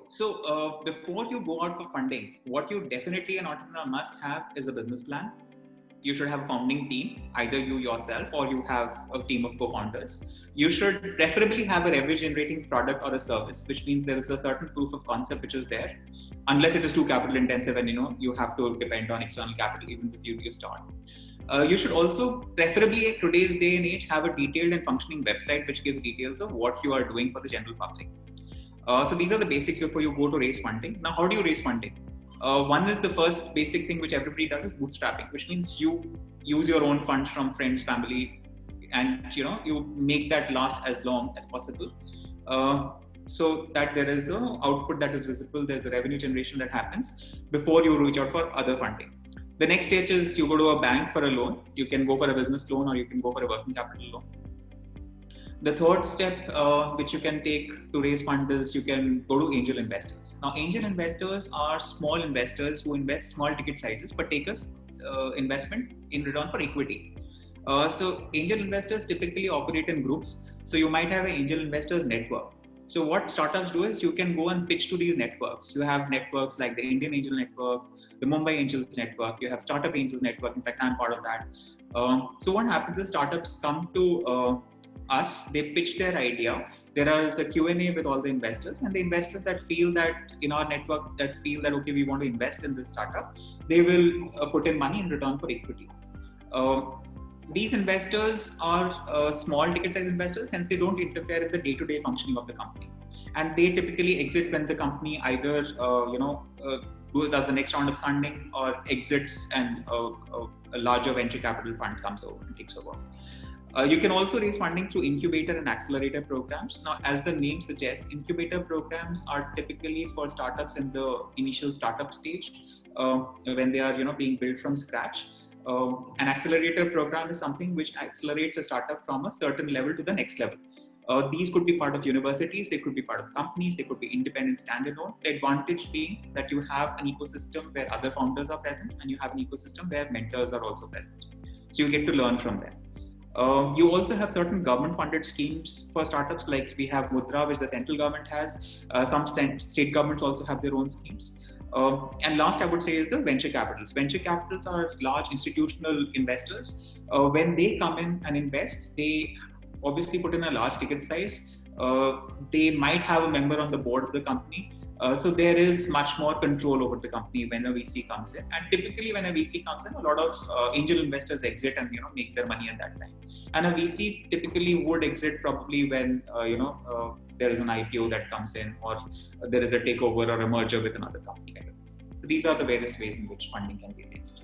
So before you go out for funding, what you definitely an entrepreneur must have is a business plan. You should have a founding team, either you yourself or you have a team of co-founders. You should preferably have a revenue generating product or a service, which means there is a certain proof of concept which is there, unless it is too capital intensive and you have to depend on external capital even if you start. You should also preferably at today's day and age have a detailed and functioning website which gives details of what you are doing for the general public. So these are the basics before you go to raise funding. Now, how do you raise funding? One is the first basic thing which everybody does is bootstrapping, which means you use your own funds from friends, family, and you make that last as long as possible, so that there is a output that is visible. There's a revenue generation that happens before you reach out for other funding. The next stage is you go to a bank for a loan. You can go for a business loan or you can go for a working capital loan. The third step which you can take to raise funds is you can go to angel investors. Now, angel investors are small investors who invest small ticket sizes but take us investment in return for equity. So angel investors typically operate in groups. So you might have an angel investors network. So what startups do is you can go and pitch to these networks. You have networks like the Indian Angel Network, the Mumbai Angels Network, you have Startup Angels Network. In fact, I'm part of that. So what happens is startups come to us, they pitch their idea. There is a Q&A with all the investors, and the investors that feel that in our network that feel that okay, we want to invest in this startup, they will put in money in return for equity. These investors are small ticket size investors, hence they don't interfere in the day-to-day functioning of the company, and they typically exit when the company either does the next round of funding or exits and a larger venture capital fund comes over and takes over. You can also raise funding through incubator and accelerator programs. Now, as the name suggests, incubator programs are typically for startups in the initial startup stage when they are being built from scratch. An accelerator program is something which accelerates a startup from a certain level to the next level. These could be part of universities, they could be part of companies, they could be independent standalone. The advantage being that you have an ecosystem where other founders are present and you have an ecosystem where mentors are also present. So you get to learn from them. You also have certain government-funded schemes for startups, like we have Mudra, which the central government has. Some state governments also have their own schemes. And last, I would say, is the venture capitals. Venture capitals are large institutional investors. When they come in and invest, they obviously put in a large ticket size. They might have a member on the board of the company. So there is much more control over the company when a VC comes in. And typically when a VC comes in, a lot of angel investors exit and make their money at that time. And a VC typically would exit probably when there is an IPO that comes in, or there is a takeover or a merger with another company. These are the various ways in which funding can be raised.